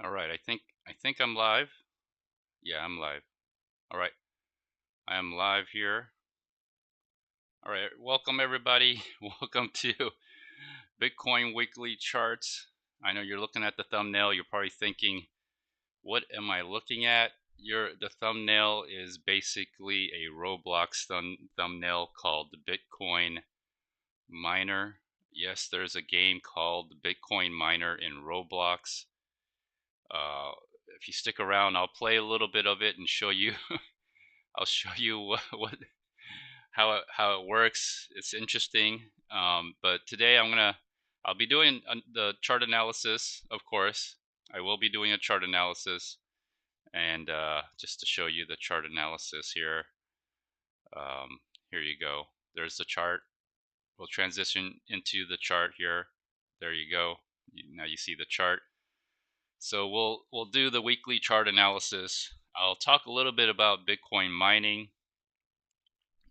All right, I think I'm live. Yeah, I'm live. All right, I am live here. All right, welcome everybody. Welcome to Bitcoin Weekly Charts. I know you're looking at the thumbnail. You're probably thinking, "What am I looking at?" The thumbnail is basically a Roblox thumbnail called the Bitcoin Miner. Yes, there's a game called Bitcoin Miner in Roblox. Uh, if you stick around, I'll play a little bit of it and show you. I'll show you what how it works. It's interesting. But today I'll be doing the chart analysis. Of course, I will be doing a chart analysis, and just to show you the chart analysis here. Here you go. There's the chart. We'll transition into the chart here. There you go. Now you see the chart. So we'll do the weekly chart analysis. I'll talk a little bit about Bitcoin mining,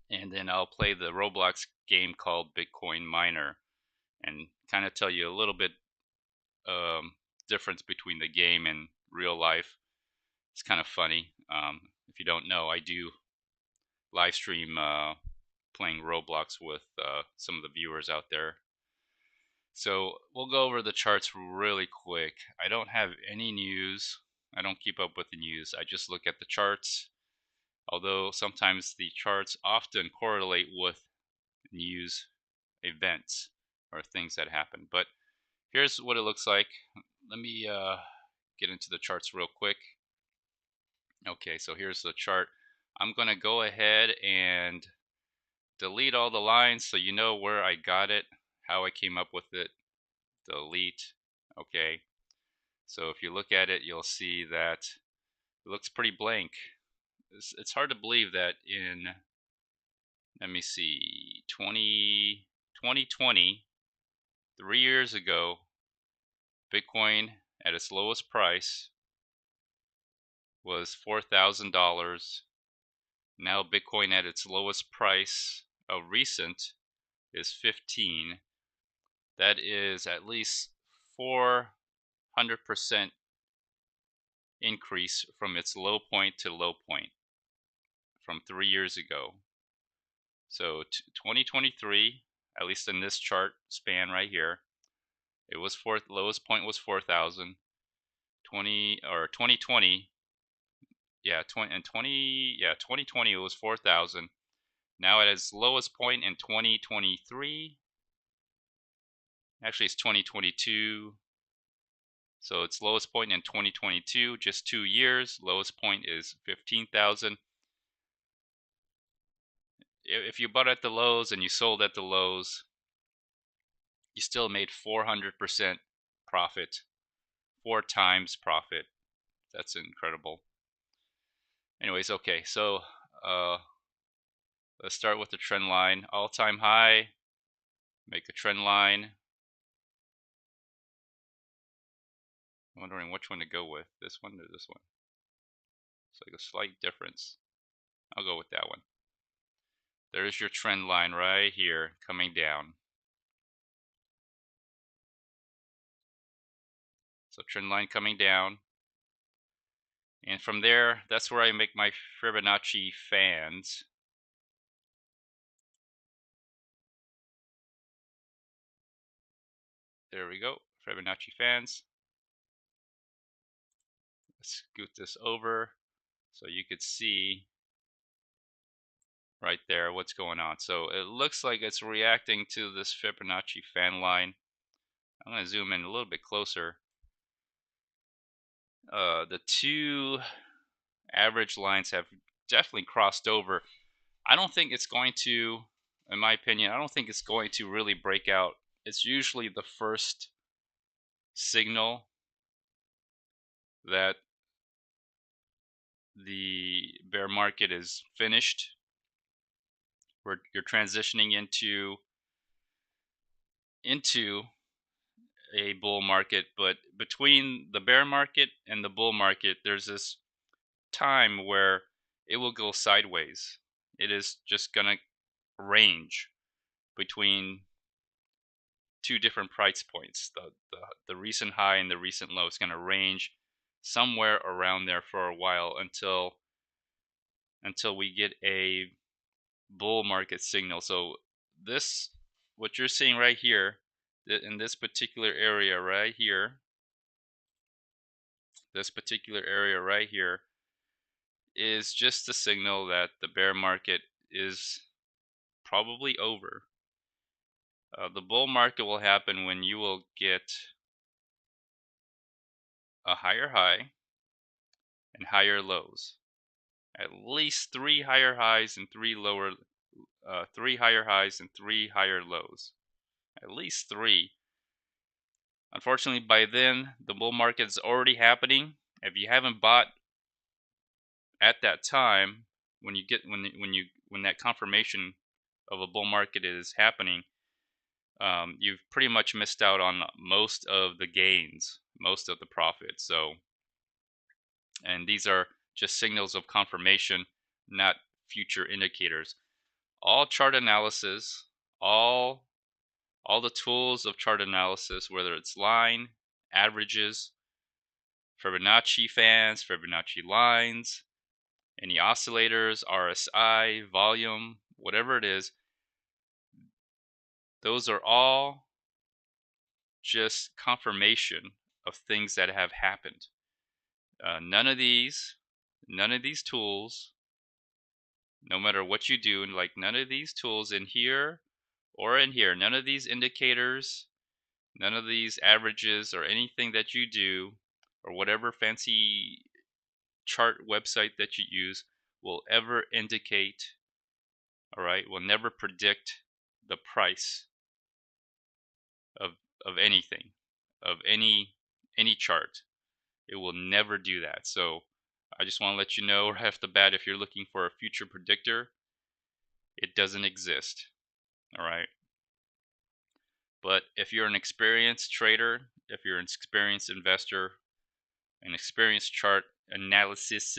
and then I'll play the Roblox game called Bitcoin Miner and kind of tell you a little bit difference between the game and real life. It's kind of funny. If you don't know, I do live stream playing Roblox with some of the viewers out there. So we'll go over the charts really quick. I don't have any news. I don't keep up with the news. I just look at the charts, although sometimes the charts often correlate with news events or things that happen. But here's what it looks like. Let me get into the charts real quick. Okay, so here's the chart. I'm going to go ahead and delete all the lines so you know where I got it, how I came up with it. Delete. Okay, so if you look at it, you'll see that it looks pretty blank. It's hard to believe that in, let me see, 2020, 3 years ago, Bitcoin at its lowest price was $4,000. Now Bitcoin at its lowest price of recent is 15. That is at least 400% increase from its low point to low point from 3 years ago. So 2023, at least in this chart span right here, it was lowest point was 4,000. 2020, yeah, 2020 it was 4,000. Now at its lowest point in 2023, actually it's 2022. So its lowest point in 2022, just 2 years, lowest point is 15,000. If you bought at the lows and you sold at the lows, you still made 400% profit, 4 times profit. That's incredible. Anyways, okay, so let's start with the trend line. All-time high, make a trend line. I'm wondering which one to go with, this one or this one. It's like a slight difference. I'll go with that one. There's your trend line right here coming down. So trend line coming down. And from there, that's where I make my Fibonacci fans. There we go, Fibonacci fans. Let's scoot this over so you could see right there what's going on. So it looks like it's reacting to this Fibonacci fan line. I'm going to zoom in a little bit closer. The two average lines have definitely crossed over. I don't think it's going to, in my opinion, I don't think it's going to really break out. It's usually the first signal that the bear market is finished, where you're transitioning into a bull market. But between the bear market and the bull market, there's this time where it will go sideways. It is just gonna range between two different price points. The recent high and the recent low is gonna range somewhere around there for a while until we get a bull market signal. So this, what you're seeing right here, in this particular area right here, is just a signal that the bear market is probably over. The bull market will happen when you will get a higher high and higher lows. At least three higher highs and three higher highs and three higher lows. At least three. Unfortunately, by then the bull market is already happening. If you haven't bought at that time, when that confirmation of a bull market is happening, you've pretty much missed out on most of the gains, most of the profits. So, and these are just signals of confirmation, not future indicators. All chart analysis, all the tools of chart analysis, whether it's line, averages, Fibonacci fans, Fibonacci lines, any oscillators, RSI, volume, whatever it is, those are all just confirmation of things that have happened. None of these tools, no matter what you do, like none of these tools in here or in here, none of these indicators, none of these averages or anything that you do, or whatever fancy chart website that you use, will ever indicate, all right, will never predict the price of anything, of any chart. It will never do that. So I just want to let you know right off the bat, if you're looking for a future predictor, it doesn't exist. All right. But if you're an experienced trader, if you're an experienced investor, an experienced chart analysis,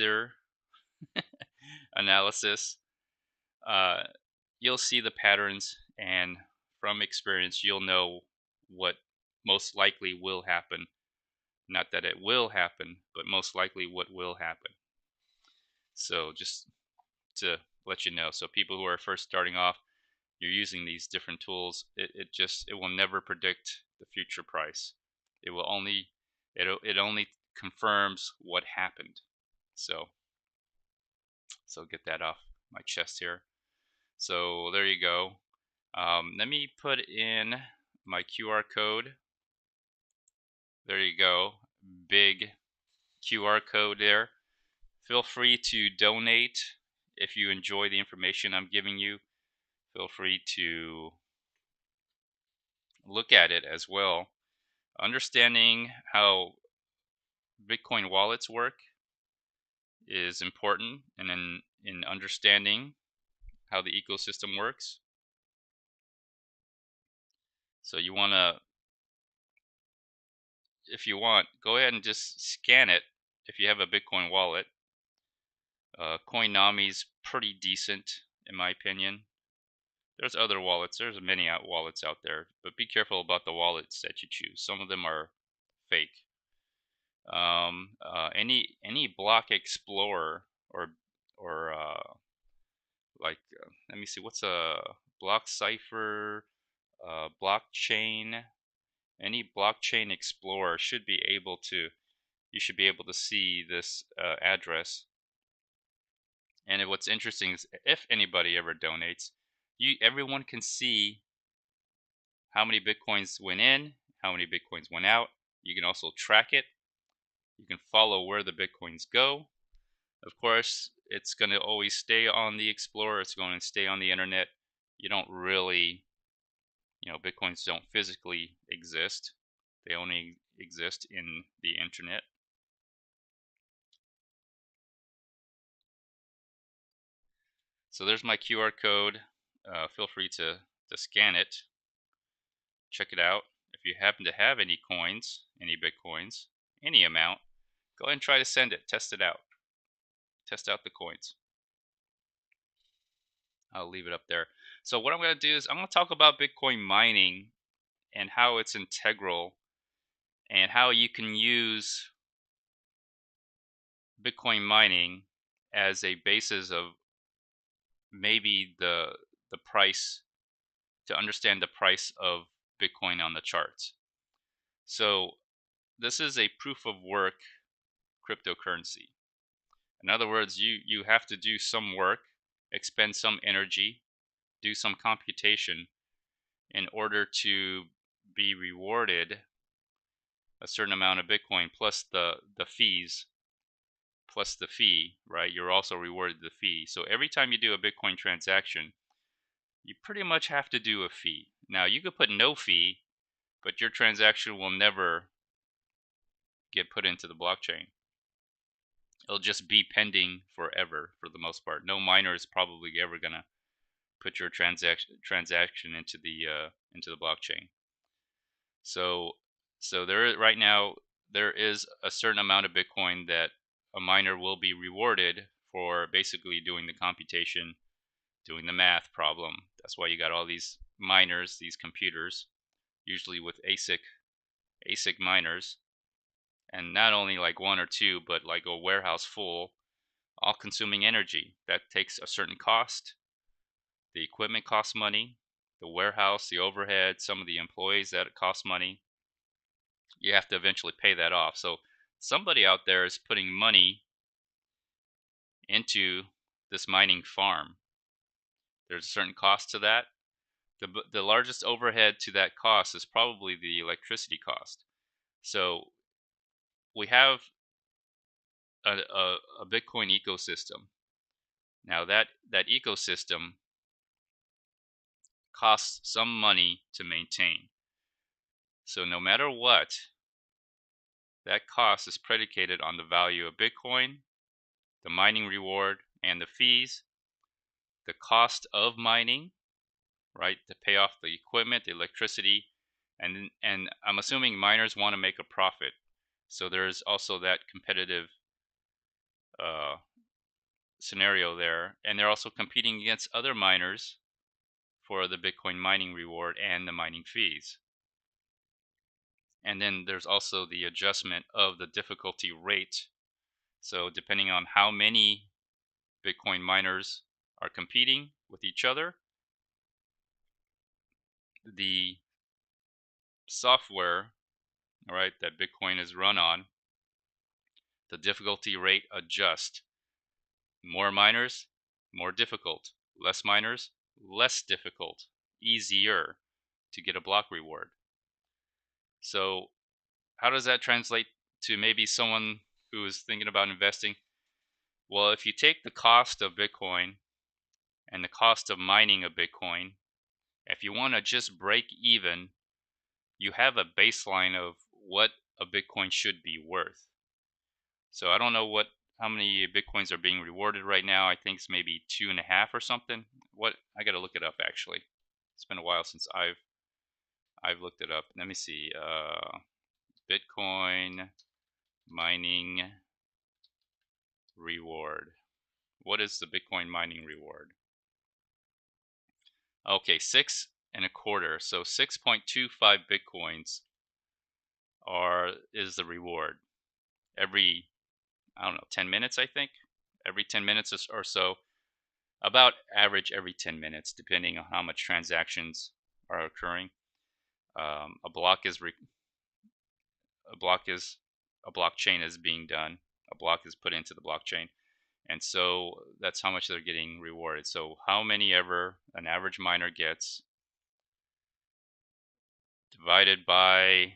you'll see the patterns, and from experience, you'll know what most likely will happen. Not that it will happen, but most likely what will happen. So just to let you know, so people who are first starting off, you're using these different tools, it will never predict the future price. It will only it only confirms what happened. So get that off my chest here. So there you go. Let me put in my QR code. There you go. Big QR code there. Feel free to donate if you enjoy the information I'm giving you. Feel free to look at it as well. Understanding how Bitcoin wallets work is important, and in understanding how the ecosystem works. So you want to, if you want, go ahead and just scan it if you have a Bitcoin wallet. Coinami's pretty decent in my opinion. There's other wallets. There's many wallets out there, but be careful about the wallets that you choose. Some of them are fake. Any block explorer or like let me see, what's a block cipher, blockchain. Any blockchain explorer should be able to. You should be able to see this address. And what's interesting is if anybody ever donates, everyone can see how many Bitcoins went in, how many Bitcoins went out. You can also track it. You can follow where the Bitcoins go. Of course, it's going to always stay on the Explorer. It's going to stay on the internet. You don't really, Bitcoins don't physically exist. They only exist in the internet. So there's my QR code. Feel free to scan it. Check it out. If you happen to have any coins, any Bitcoins, any amount, go ahead and try to send it. Test it out. Test out the coins. I'll leave it up there. So what I'm going to do is I'm going to talk about Bitcoin mining and how it's integral and how you can use Bitcoin mining as a basis of maybe the price, to understand the price of Bitcoin on the charts. So this is a proof of work cryptocurrency. In other words, you have to do some work, expend some energy, do some computation in order to be rewarded a certain amount of Bitcoin plus the fees, plus the fee, right? You're also rewarded the fee. So every time you do a Bitcoin transaction, you pretty much have to do a fee. Now, you could put no fee, but your transaction will never get put into the blockchain. It'll just be pending forever for the most part. No miner is probably ever going to put your transaction into the blockchain. So there right now there is a certain amount of Bitcoin that a miner will be rewarded for basically doing the computation, doing the math problem. That's why you got all these miners, these computers, usually with ASIC miners, and not only like one or two, but like a warehouse full, all consuming energy. That takes a certain cost. The equipment costs money, the warehouse, the overhead, some of the employees, that costs money. You have to eventually pay that off. So somebody out there is putting money into this mining farm. There's a certain cost to that. The largest overhead to that cost is probably the electricity cost. So we have a Bitcoin ecosystem. Now that ecosystem costs some money to maintain. So no matter what, that cost is predicated on the value of Bitcoin, the mining reward, and the fees, the cost of mining, right, to pay off the equipment, the electricity, and I'm assuming miners want to make a profit. So there's also that competitive uh, scenario there, and they're also competing against other miners for the Bitcoin mining reward and the mining fees. And then there's also the adjustment of the difficulty rate. So depending on how many Bitcoin miners are competing with each other, the software, all right, that Bitcoin is run on, the difficulty rate adjusts. More miners, more difficult. Less miners, less difficult. Easier to get a block reward. So how does that translate to maybe someone who is thinking about investing? Well, if you take the cost of Bitcoin and the cost of mining a Bitcoin, if you want to just break even, you have a baseline of what a Bitcoin should be worth. So I don't know how many Bitcoins are being rewarded right now. I think it's maybe 2.5 or something. What, I got to look it up actually. It's been a while since I've looked it up. Let me see. Bitcoin mining reward. What is the Bitcoin mining reward? Okay, 6.25. So 6.25 Bitcoins is the reward. Every, I don't know, 10 minutes, I think. Every 10 minutes or so. About average every 10 minutes, depending on how much transactions are occurring. A blockchain is being done. A block is put into the blockchain, and so that's how much they're getting rewarded. So how many ever an average miner gets divided by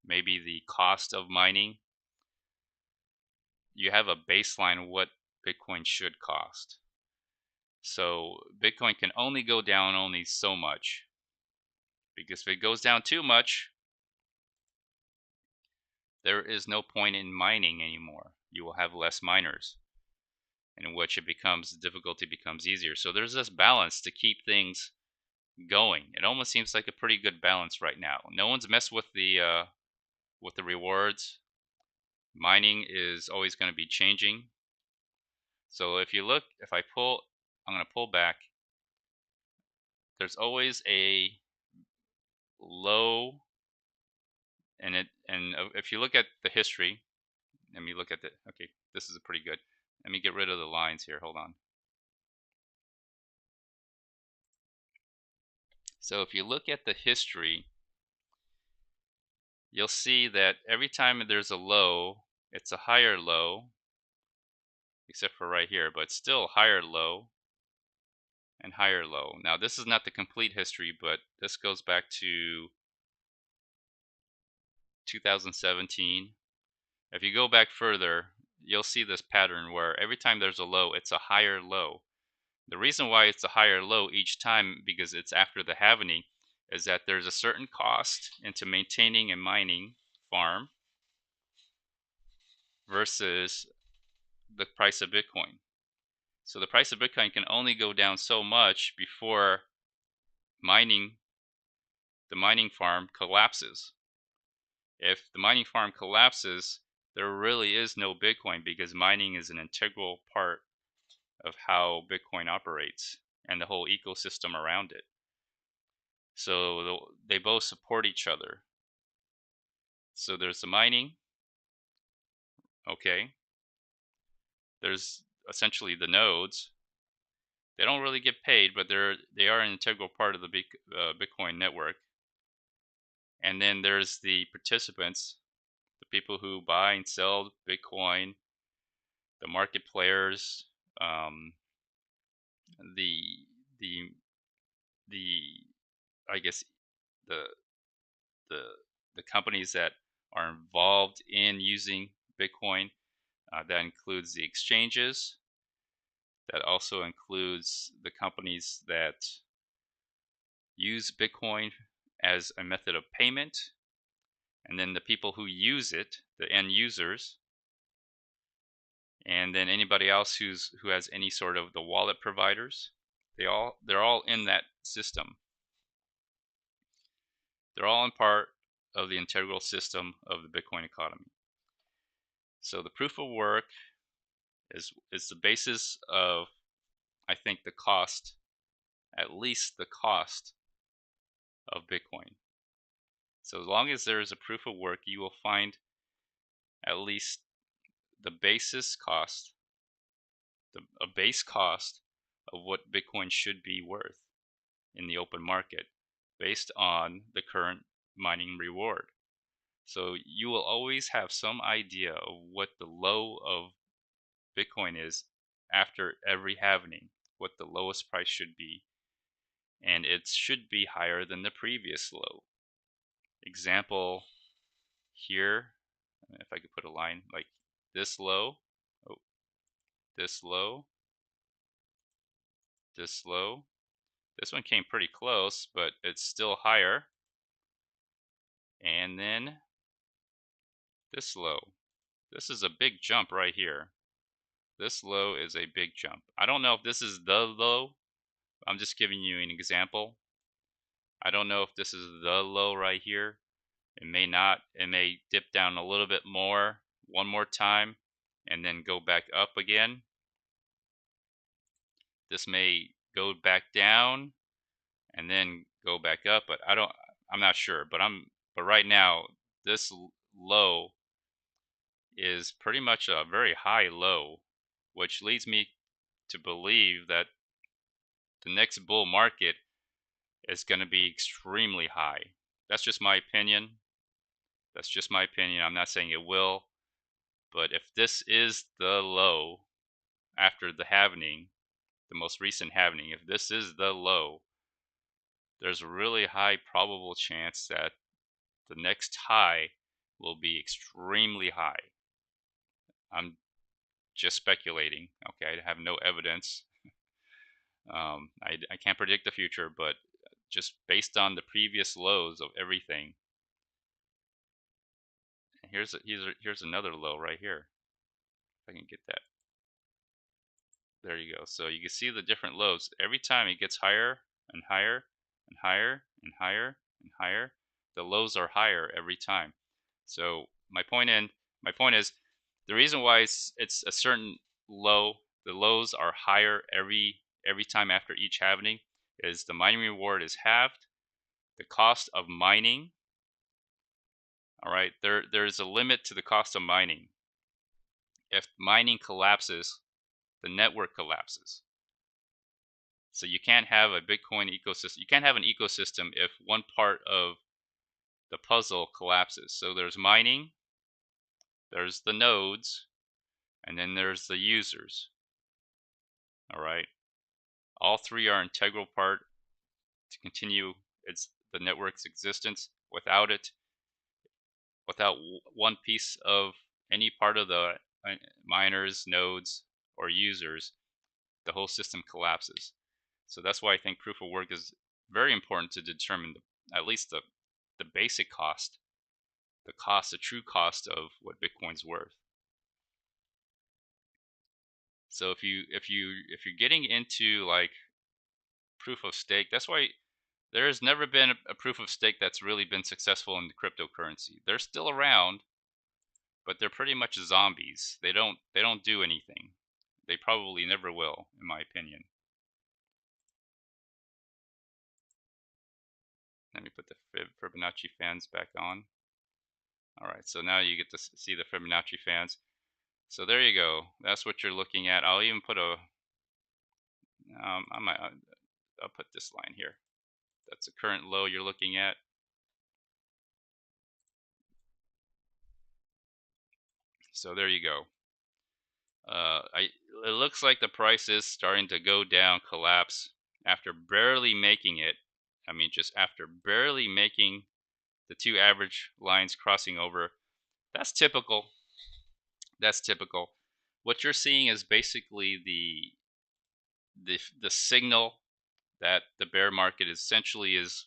maybe the cost of mining, you have a baseline of what Bitcoin should cost. So Bitcoin can only go down only so much, because if it goes down too much, there is no point in mining anymore. You will have less miners, in which difficulty becomes easier. So there's this balance to keep things going. It almost seems like a pretty good balance right now. No one's messed with the rewards. Mining is always going to be changing. So if you look, I'm going to pull back. There's always a low, and if you look at the history, let me look at the, okay, this is pretty good. Let me get rid of the lines here. Hold on. So if you look at the history, you'll see that every time there's a low, it's a higher low, except for right here, but still higher low and higher low. Now this is not the complete history, but this goes back to 2017. If you go back further, you'll see this pattern where every time there's a low, it's a higher low. The reason why it's a higher low each time, because it's after the halvening, is that there's a certain cost into maintaining a mining farm versus the price of Bitcoin. So the price of Bitcoin can only go down so much before the mining farm collapses. If the mining farm collapses, there really is no Bitcoin, because mining is an integral part of how Bitcoin operates and the whole ecosystem around it. So they both support each other. So there's the mining, okay. There's essentially the nodes. They don't really get paid, but they are an integral part of the Bitcoin network. And then there's the participants, the people who buy and sell Bitcoin, the market players, the the the I guess the the the companies that are involved in using Bitcoin. That includes the exchanges. That also includes the companies that use Bitcoin as a method of payment, and then the people who use it, the end users, and then anybody else who has any sort of the wallet providers. They're all in that system. They're all in part of the integral system of the Bitcoin economy. So the proof of work is the basis of, I think, the cost, at least the cost of Bitcoin. So as long as there is a proof of work, you will find at least the basis cost, a base cost of what Bitcoin should be worth in the open market based on the current mining reward. So you will always have some idea of what the low of Bitcoin is after every halvening, what the lowest price should be, and it should be higher than the previous low. Example here, if I could put a line like this low, oh, this low, this low. This one came pretty close, but it's still higher. And then this low. This is a big jump right here. This low is a big jump. I don't know if this is the low. I'm just giving you an example. I don't know if this is the low right here. It may not. It may dip down a little bit more, one more time, and then go back up again. This may go back down and then go back up, but I'm not sure. But right now, this low is pretty much a very high low, which leads me to believe that the next bull market is going to be extremely high. That's just my opinion. That's just my opinion. I'm not saying it will, but if this is the low after the halvening, the most recent halvening, if this is the low, there's a really high probable chance that the next high will be extremely high. I'm just speculating. Okay, I have no evidence. I can't predict the future, but just based on the previous lows of everything. Here's another low right here. If I can get that. There you go. So you can see the different lows. Every time it gets higher and higher and higher and higher and higher, the lows are higher every time. So my point is the reason why it's a certain low, the lows are higher every time after each halvening, is the mining reward is halved. The cost of mining, all right, there's a limit to the cost of mining. If mining collapses, the network collapses. So you can't have a Bitcoin ecosystem. You can't have an ecosystem if one part of the puzzle collapses. So there's mining, there's the nodes, and then there's the users. All right. All three are integral part to continue the network's existence. Without one piece of any part of the miners, nodes, or users, the whole system collapses. So that's why I think proof of work is very important to determine at least the basic cost, the true cost of what Bitcoin's worth. So if you're getting into like proof of stake, that's why there has never been a proof of stake that's really been successful in cryptocurrency. They're still around, but they're pretty much zombies. They don't do anything. They probably never will, in my opinion. Let me put the Fibonacci fans back on. All right, so now you get to see the Fibonacci fans. So there you go. That's what you're looking at. I'll even put I'll put this line here. That's the current low you're looking at. So there you go. It looks like the price is starting to go down, collapse after barely making it. I mean, just after barely making the two average lines crossing over. That's typical. That's typical. What you're seeing is basically the signal that the bear market essentially is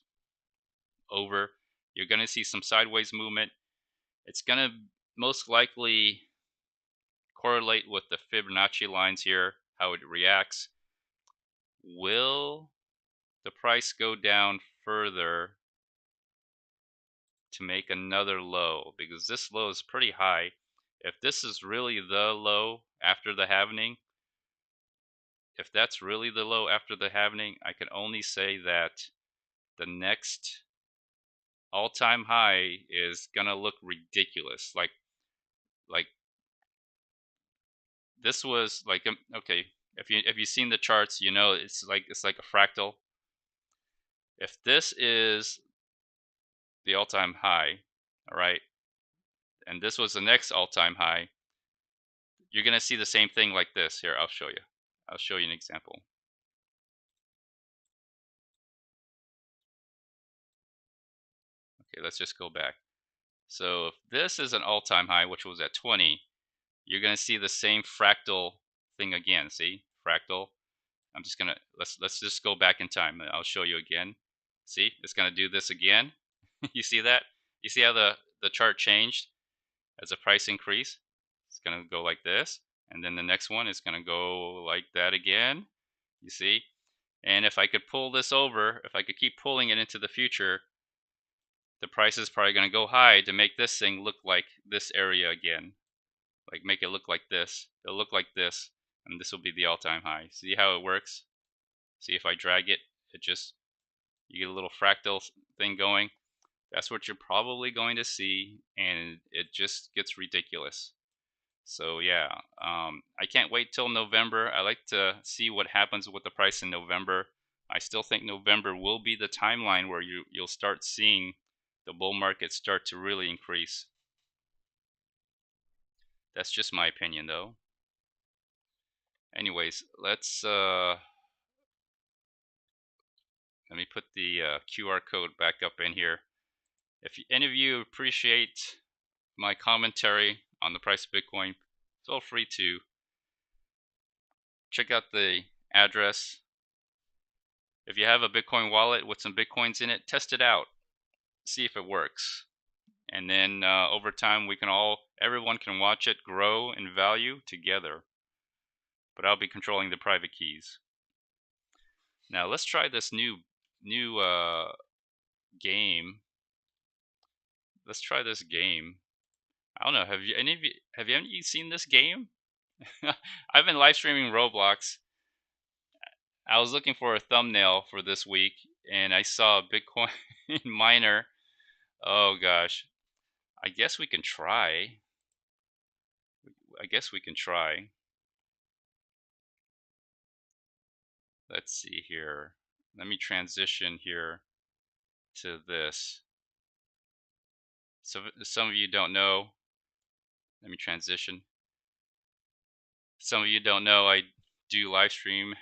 over. You're going to see some sideways movement. It's going to most likely correlate with the Fibonacci lines here, how it reacts. Will the price go down further to make another low? Because this low is pretty high. If this is really the low after the halving, if that's really the low after the halving, I can only say that the next all-time high is gonna look ridiculous. Like this was like okay. If you've seen the charts, you know it's like a fractal. If this is the all-time high, all right, and this was the next all-time high, you're gonna see the same thing like this. Here, I'll show you. I'll show you an example. Okay, let's just go back. So if this is an all-time high, which was at 20, you're gonna see the same fractal thing again. See, fractal. I'm just gonna let's just go back in time. I'll show you again. See, it's gonna do this again. You see that? You see how the chart changed as the price increased? It's gonna go like this, and then the next one is gonna go like that again. You see? And if I could pull this over, if I could keep pulling it into the future, the price is probably gonna go high to make this thing look like this area again. Like make it look like this. It'll look like this, and this will be the all-time high. See how it works? See if I drag it, you get a little fractal thing going. That's what you're probably going to see, and it just gets ridiculous. So yeah, I can't wait till November. I like to see what happens with the price in November. I still think November will be the timeline where you'll start seeing the bull market start to really increase. That's just my opinion, though. Anyways, let me put the QR code back up in here. If any of you appreciate my commentary on the price of Bitcoin, feel free to check out the address. If you have a Bitcoin wallet with some Bitcoins in it, test it out, see if it works. And then over time, everyone can watch it grow in value together. But I'll be controlling the private keys. Now let's try this new game. Let's try this game. I don't know. Have any of you seen this game? I've been live streaming Roblox. I was looking for a thumbnail for this week, and I saw a Bitcoin miner. Oh gosh, I guess we can try. I guess we can try. Let's see here. Let me transition here to this. So some of you don't know. Let me transition. Some of you don't know I do live stream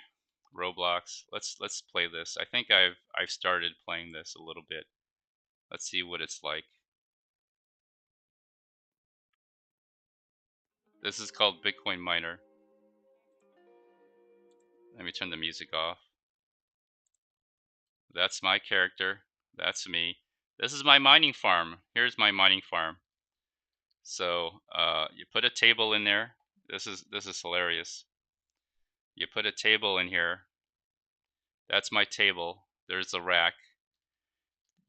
Roblox. Let's play this. I think I've started playing this a little bit. Let's see what it's like. This is called Bitcoin Miner. Let me turn the music off. That's my character. That's me. This is my mining farm. Here's my mining farm. So you put a table in there. This is hilarious. You put a table in here. That's my table. There's a rack.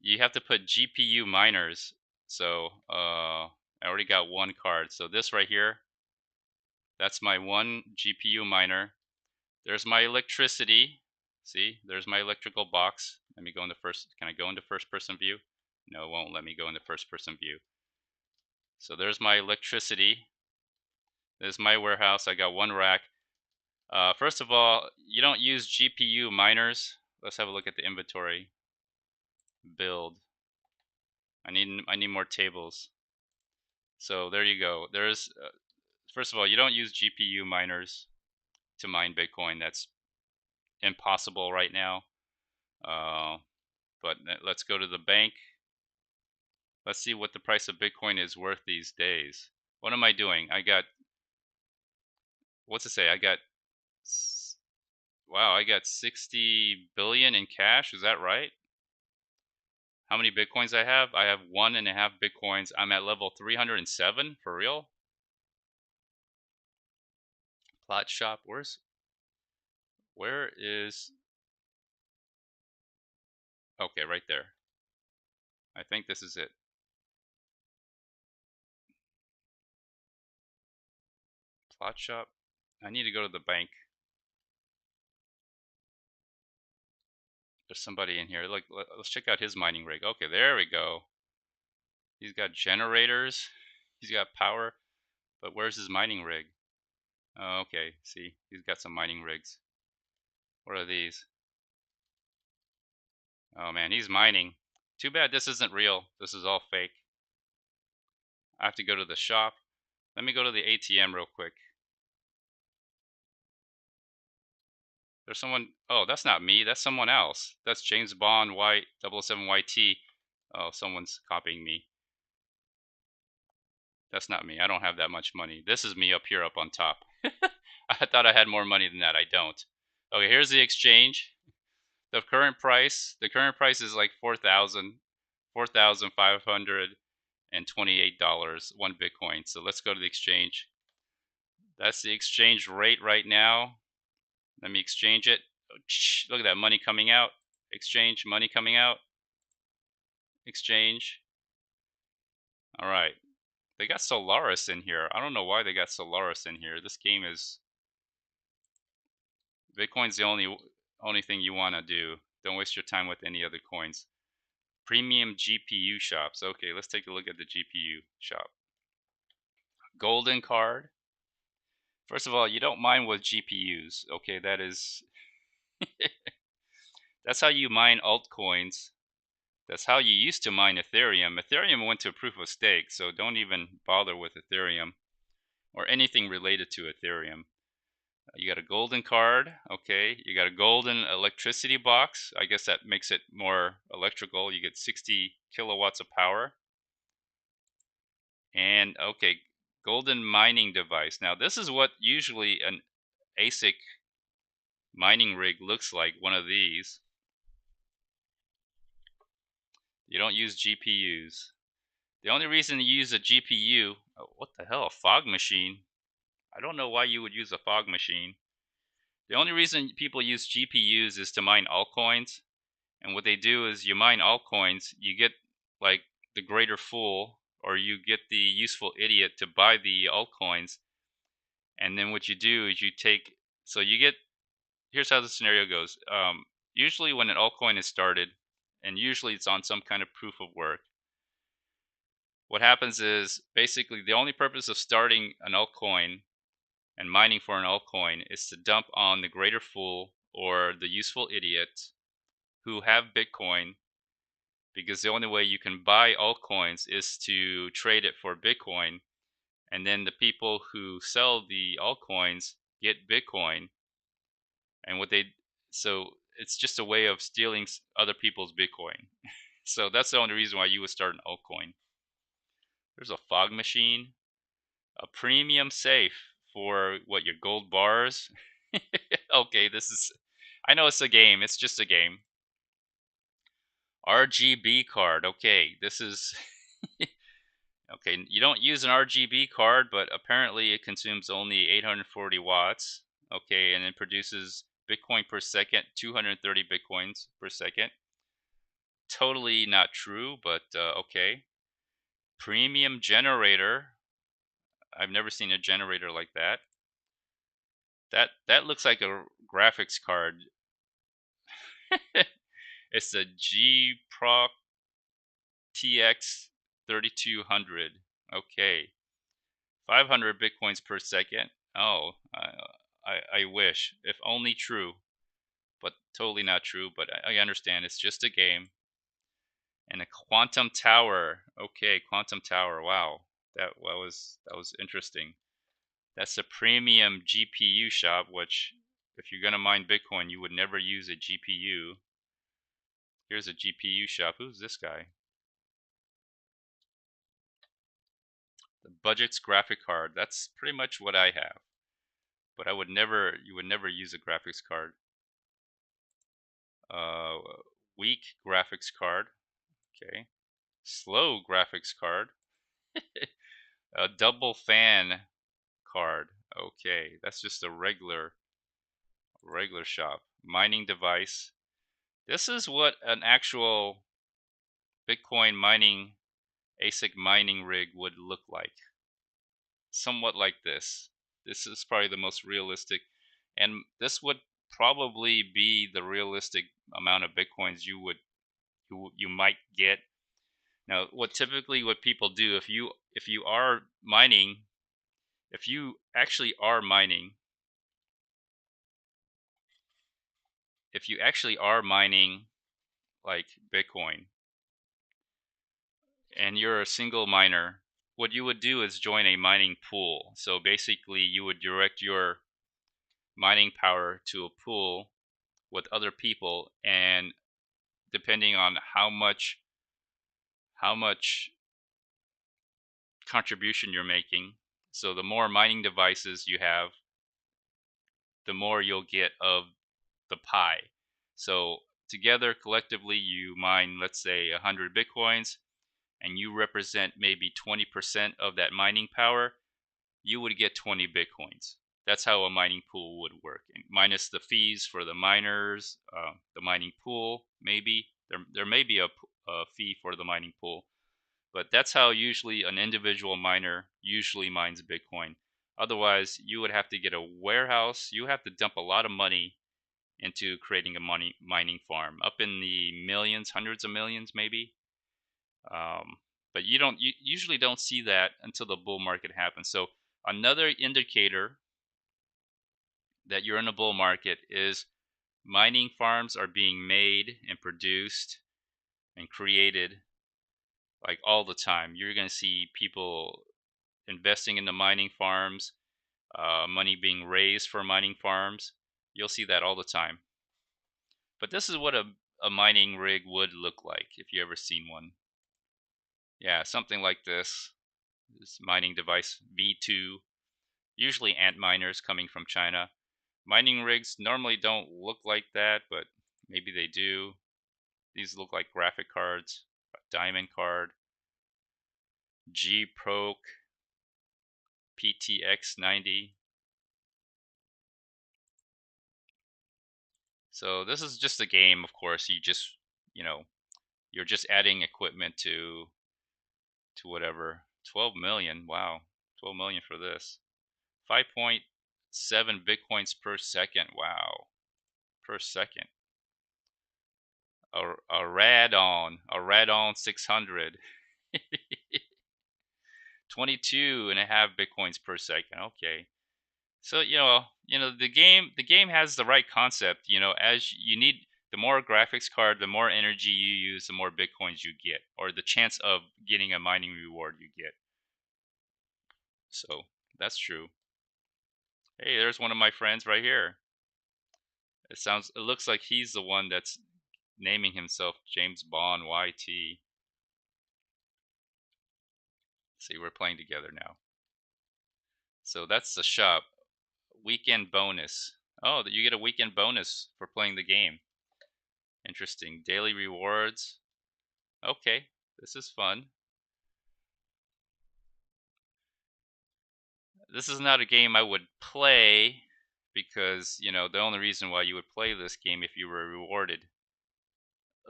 You have to put GPU miners. So I already got one card. So this right here, that's my one GPU miner. There's my electricity. See, there's my electrical box. Let me go into first. Can I go into first person view? No, it won't let me go into first person view. So there's my electricity. This is my warehouse. I got one rack. First of all, you don't use GPU miners. Let's have a look at the inventory. Build. I need more tables. So there you go. There's first of all, you don't use GPU miners to mine Bitcoin. That's impossible right now. But let's go to the bank. Let's see what the price of Bitcoin is worth these days. What am I doing? I got, what's it say? Wow, I got 60 billion in cash. Is that right? How many Bitcoins I have? I have 1.5 Bitcoins. I'm at level 307 for real. Plot shop. Where is, okay, right there. I think this is it. Plot shop. I need to go to the bank. There's somebody in here. Look, let's check out his mining rig. Okay, there we go. He's got generators. He's got power. But where's his mining rig? Oh, okay. See, he's got some mining rigs. What are these? Oh man, he's mining. Too bad this isn't real. This is all fake. I have to go to the shop. Let me go to the ATM real quick. There's someone. Oh, that's not me. That's someone else. That's James Bond White 007YT. Oh, someone's copying me. That's not me. I don't have that much money. This is me up here up on top. I thought I had more money than that. I don't. Okay, here's the exchange. The current price is like $4,528 one Bitcoin. So let's go to the exchange. That's the exchange rate right now. Let me exchange it. Look at that money coming out. Exchange, money coming out. Exchange. All right. They got Solaris in here. I don't know why they got Solaris in here. This game is, Bitcoin's the only thing you want to do. Don't waste your time with any other coins. Premium GPU shops. Okay, let's take a look at the GPU shop. Golden card. First of all, you don't mine with GPUs. Okay, that's how you mine altcoins. That's how you used to mine Ethereum. Ethereum went to proof of stake, so don't even bother with Ethereum or anything related to Ethereum. You got a golden card, okay. You got a golden electricity box. I guess that makes it more electrical. You get 60 kilowatts of power. And okay, golden mining device. Now this is what usually an ASIC mining rig looks like, one of these. You don't use GPUs. The only reason you use a GPU, oh, what the hell, a fog machine? I don't know why you would use a fog machine. The only reason people use GPUs is to mine altcoins. And what they do is you mine altcoins, you get like the greater fool, or you get the useful idiot to buy the altcoins. And then what you do is you take, so you get, here's how the scenario goes. Usually when an altcoin is started, and usually it's on some kind of proof of work, what happens is basically the only purpose of starting an altcoin and mining for an altcoin is to dump on the greater fool or the useful idiot who have Bitcoin, because the only way you can buy altcoins is to trade it for Bitcoin, and then the people who sell the altcoins get Bitcoin, and what they so it's just a way of stealing other people's Bitcoin. So that's the only reason why you would start an altcoin. There's a fog machine, a premium safe for what, your gold bars. Okay, this is, I know it's a game, it's just a game. RGB card. Okay, this is okay, you don't use an RGB card, but apparently it consumes only 840 watts. Okay, and it produces Bitcoin per second, 230 Bitcoins per second. Totally not true, but okay. Premium generator. I've never seen a generator like that. That looks like a graphics card. It's a G Proc TX 3200. Okay, 500 bitcoins per second. Oh, I wish. If only true, but totally not true. But I understand. It's just a game. And a quantum tower. Okay, quantum tower. Wow, that was interesting. That's a premium GPU shop, which if you're gonna mine Bitcoin, you would never use a GPU. Here's a GPU shop. Who's this guy? The budget's graphic card. That's pretty much what I have. But you would never use a graphics card. Uh, weak graphics card. Okay. Slow graphics card. A double fan card. Okay, that's just a regular shop. Mining device. This is what an actual Bitcoin mining ASIC mining rig would look like. Somewhat like this. This is probably the most realistic, and this would probably be the realistic amount of Bitcoins you might get. Now, what people do, if you are mining, if you actually are mining, if you actually are mining like Bitcoin and you're a single miner, what you would do is join a mining pool. So basically, you would direct your mining power to a pool with other people, and depending on how much contribution you're making, so the more mining devices you have, the more you'll get of the pie. So together collectively you mine, let's say, 100 bitcoins, and you represent maybe 20% of that mining power, you would get 20 bitcoins. That's how a mining pool would work, and minus the fees for the miners, the mining pool. Maybe there may be a fee for the mining pool, but that's how usually an individual miner usually mines Bitcoin. Otherwise, you would have to get a warehouse. You have to dump a lot of money into creating a mining farm, up in the millions, hundreds of millions, maybe. Um, but you usually don't see that until the bull market happens. So another indicator that you're in a bull market is mining farms are being made and produced and created like all the time. You're going to see people investing in the mining farms, money being raised for mining farms. You'll see that all the time. But this is what a mining rig would look like if you ever seen one. Yeah, something like this. This mining device V2, usually ant miners coming from China. Mining rigs normally don't look like that, but maybe they do. These look like graphic cards. A diamond card. G Proc PTX 90. So this is just a game, of course. You know, you're just adding equipment to whatever. 12 million. Wow. 12 million for this. 5.7 bitcoins per second. Wow. Per second. A Radon 600. 22.5 bitcoins per second. Okay. So the game has the right concept. As you need, the more graphics card, the more energy you use, the more bitcoins you get, or the chance of getting a mining reward you get. So that's true. Hey, there's one of my friends right here. It looks like he's the one that's naming himself James Bond YT. See, we're playing together now. So that's the shop. Weekend bonus. Oh, you get a weekend bonus for playing the game. Interesting. Daily rewards. Okay, this is fun. This is not a game I would play because, the only reason why you would play this game if you were rewarded.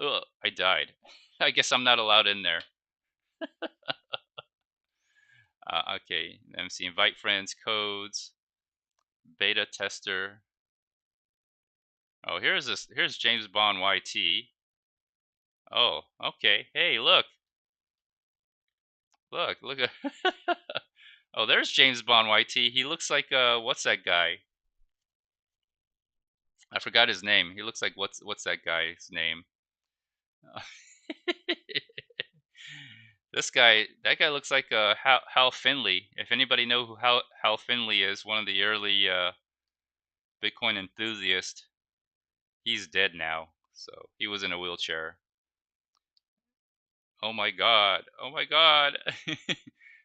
Ugh, I died. I guess I'm not allowed in there. Okay, let me see. Invite friends, codes, beta tester. Oh, here's James Bond YT. Oh, okay. Hey, look at. Oh, there's James Bond YT. He looks like what's that guy? I forgot his name. He looks like what's that guy's name? That guy looks like Hal Finley. If anybody know who Hal Finley is, one of the early Bitcoin enthusiasts, he's dead now. So he was in a wheelchair. Oh my god! Oh my god!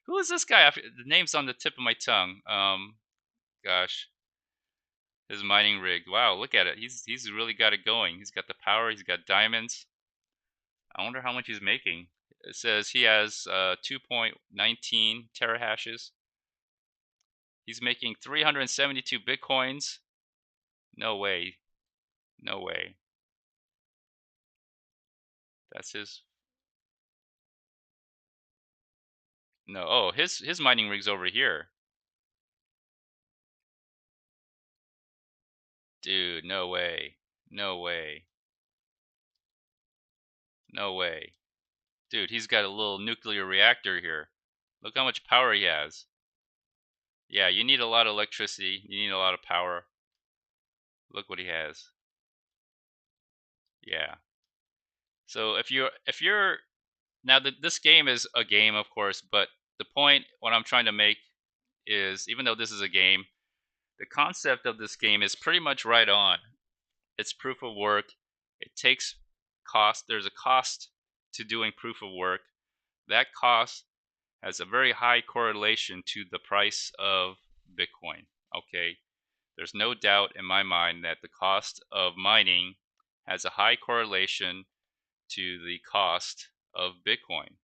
Who is this guy? The name's on the tip of my tongue. Gosh, his mining rig. Wow, look at it. He's really got it going. He's got the power. He's got diamonds. I wonder how much he's making. It says he has 2.19 terahashes. He's making 372 bitcoins. No way. No way. That's his. No. Oh, his mining rig's over here. Dude, no way. No way. No way. Dude, he's got a little nuclear reactor here. Look how much power he has. Yeah, you need a lot of electricity. You need a lot of power. Look what he has. Yeah. So if you're now this game is a game, of course, but the point what I'm trying to make is even though this is a game, the concept of this game is pretty much right on. It's proof of work. It takes cost. There's a cost to doing proof of work. That cost has a very high correlation to the price of Bitcoin. Okay, there's no doubt in my mind that the cost of mining has a high correlation to the cost of Bitcoin.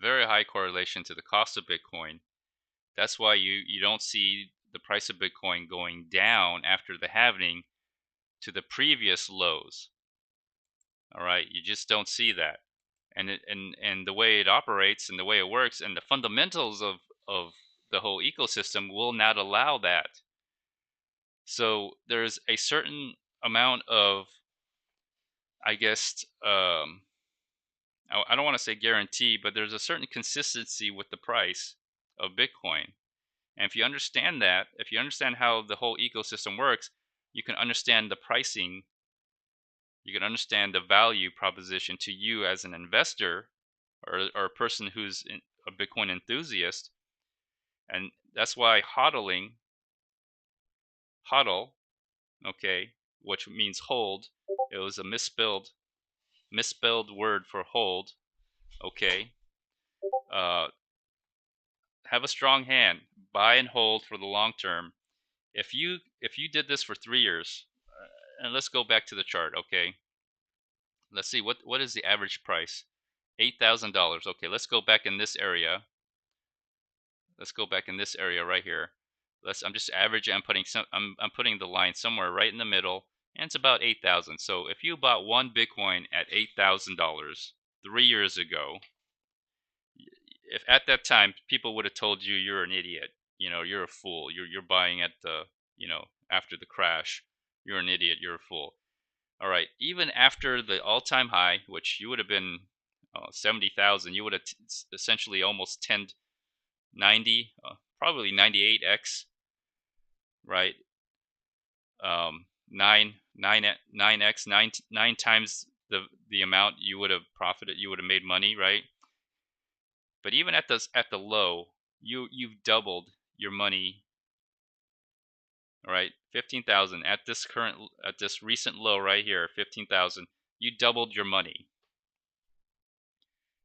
Very high correlation to the cost of Bitcoin. That's why you don't see the price of Bitcoin going down after the halving to the previous lows. All right, you just don't see that. And the way it operates and the way it works and the fundamentals of the whole ecosystem will not allow that. So there's a certain amount of, I guess, I don't want to say guarantee, but there's a certain consistency with the price of Bitcoin. And if you understand that, if you understand how the whole ecosystem works, you can understand the pricing. You can understand the value proposition to you as an investor or a person who's a Bitcoin enthusiast. And that's why hodl, okay, which means hold, it was a misspelled word for hold, okay. Uh, have a strong hand, buy and hold for the long term. If you did this for 3 years, and let's go back to the chart, okay. Let's see what is the average price. $8,000. Okay, let's go back in this area. Let's go back in this area right here. I'm just averaging. I'm putting the line somewhere right in the middle, and it's about 8,000. So if you bought one Bitcoin at $8,000 3 years ago, if at that time people would have told you you're an idiot, you're a fool, you're buying at the, after the crash, you're an idiot, you're a fool. All right, even after the all-time high, which you would have been 70,000, you would have essentially almost 1090, probably 98x, right? 9x, nine times the amount you would have profited, you would have made money, right? But even at the low, you've doubled your money, right? 15,000 at this recent low right here, 15,000. You doubled your money.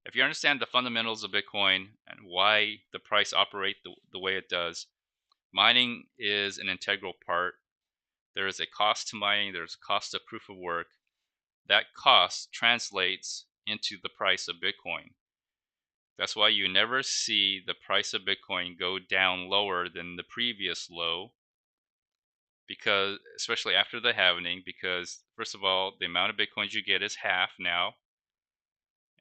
If you understand the fundamentals of Bitcoin and why the price operates the way it does, mining is an integral part. There is a cost to mining. There's a cost of proof of work. That cost translates into the price of Bitcoin. That's why you never see the price of Bitcoin go down lower than the previous low, because especially after the halving, because first of all, the amount of Bitcoins you get is half now,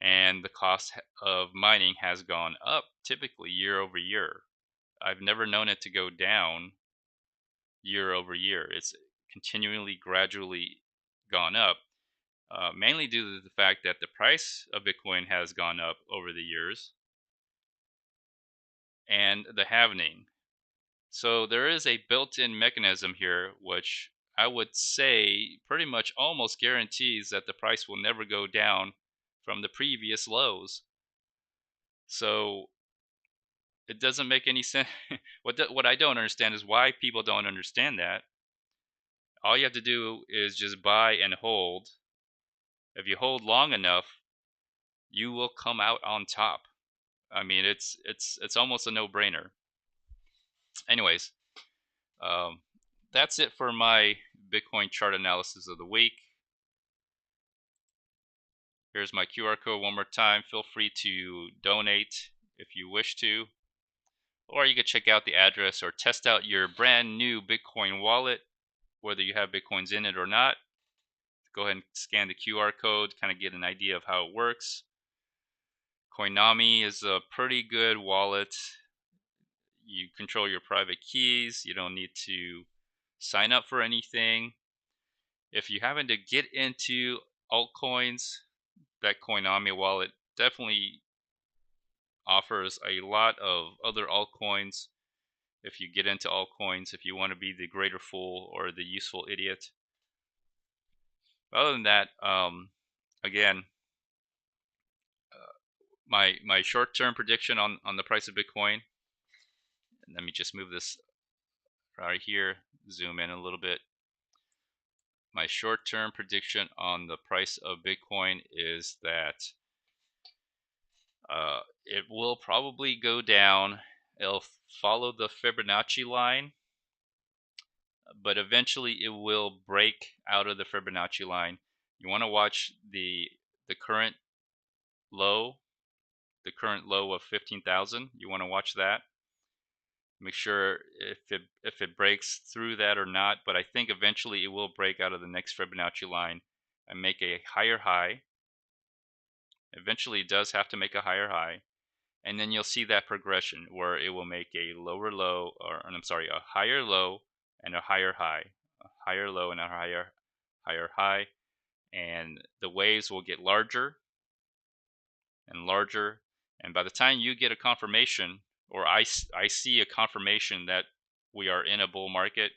and the cost of mining has gone up typically year over year. I've never known it to go down year over year. It's continually, gradually gone up, mainly due to the fact that the price of Bitcoin has gone up over the years and the halving. So there is a built-in mechanism here, which I would say pretty much almost guarantees that the price will never go down from the previous lows. So it doesn't make any sense. What I don't understand is why people don't understand that. All you have to do is just buy and hold. If you hold long enough, you will come out on top. I mean, it's almost a no-brainer. Anyways, um, that's it for my Bitcoin chart analysis of the week. Here's my QR code one more time. Feel free to donate if you wish to. Or you could check out the address or test out your brand new Bitcoin wallet, whether you have Bitcoins in it or not. Go ahead and scan the QR code, kind of get an idea of how it works. Coinami is a pretty good wallet. You control your private keys. You don't need to sign up for anything. If you happen to get into altcoins, that Coinami wallet definitely offers a lot of other altcoins. If you get into altcoins, if you want to be the greater fool or the useful idiot. Other than that, again, my short-term prediction on the price of Bitcoin. Let me just move this right here, zoom in a little bit. My short-term prediction on the price of Bitcoin is that it will probably go down. It'll follow the Fibonacci line, but eventually it will break out of the Fibonacci line. You want to watch the current low, of 15,000. You want to watch that. Make sure if it breaks through that or not, but I think eventually it will break out of the next Fibonacci line and make a higher high. Eventually it does have to make a higher high, and then you'll see that progression where it will make a lower low, or I'm sorry, a higher low and a higher high, a higher low and a higher high, and the waves will get larger and larger, and by the time you get a confirmation, or I see a confirmation that we are in a bull market,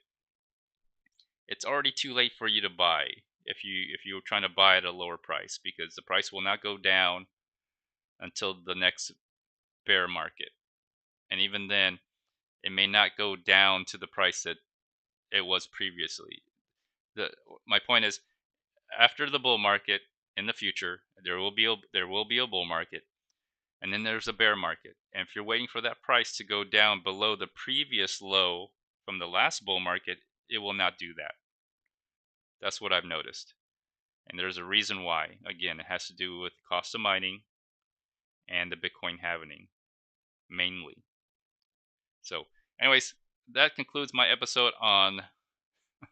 it's already too late for you to buy if you're trying to buy at a lower price, because the price will not go down until the next bear market, and even then it may not go down to the price that it was previously. My point is, after the bull market in the future, there will be a bull market, and then there's a bear market. And if you're waiting for that price to go down below the previous low from the last bull market, it will not do that. That's what I've noticed. And there's a reason why. Again, it has to do with the cost of mining and the Bitcoin halving, mainly. So, anyways, that concludes my episode on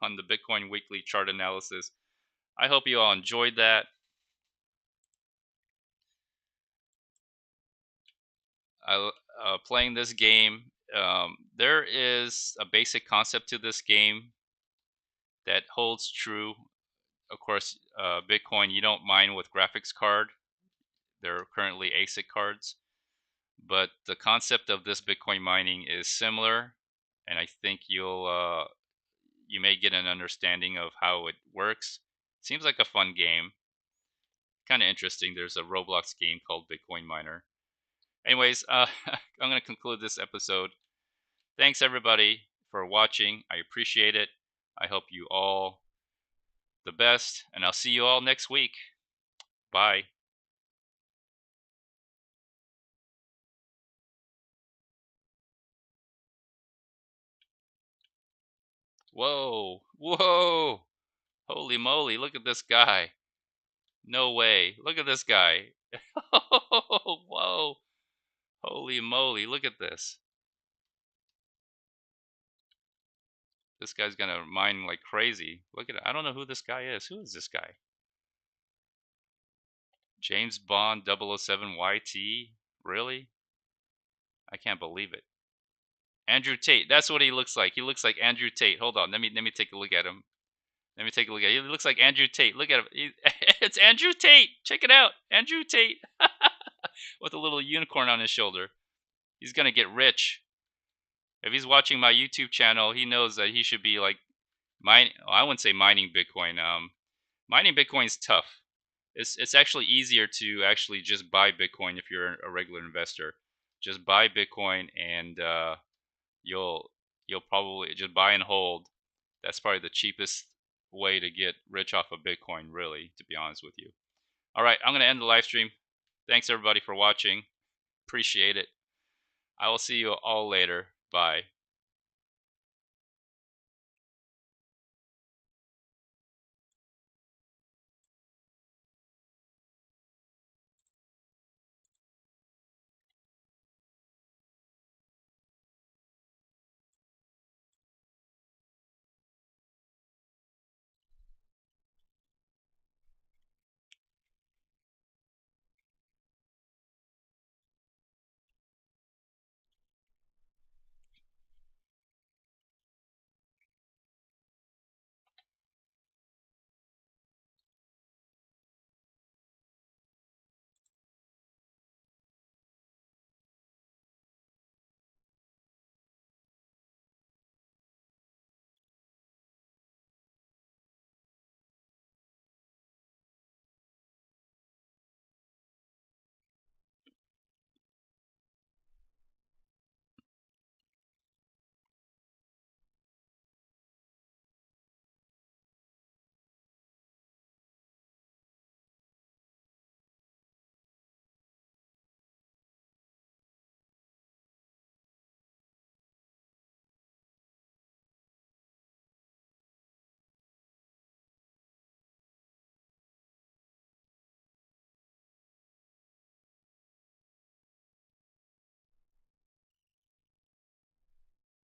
the Bitcoin weekly chart analysis. I hope you all enjoyed that. Playing this game, there is a basic concept to this game that holds true of course, Bitcoin, you don't mine with graphics card. They're currently ASIC cards. But the concept of this Bitcoin mining is similar, and I think you may get an understanding of how it works. Seems like a fun game, kind of interesting. There's a Roblox game called Bitcoin Miner. Anyways, I'm going to conclude this episode. Thanks everybody for watching. I appreciate it. I hope you all the best, and I'll see you all next week. Bye. Whoa, whoa, holy moly, look at this guy. No way, look at this guy. Whoa, holy moly, look at this. This guy's gonna mine like crazy. Look at it. I don't know who this guy is. Who is this guy? James Bond 007 YT? Really? I can't believe it. Andrew Tate. That's what he looks like. He looks like Andrew Tate. Hold on. Let me take a look at him. Let me take a look at him. He looks like Andrew Tate. Look at him. It's Andrew Tate. Check it out. Andrew Tate. With a little unicorn on his shoulder. He's going to get rich. If he's watching my YouTube channel, he knows that he should be like I wouldn't say mining Bitcoin. Mining Bitcoin's tough. It's actually easier to actually just buy Bitcoin if you're a regular investor. Just buy Bitcoin and you'll probably just buy and hold. That's probably the cheapest way to get rich off of Bitcoin, really, to be honest with you. All right, I'm going to end the live stream. Thanks everybody for watching. Appreciate it. I will see you all later. Bye.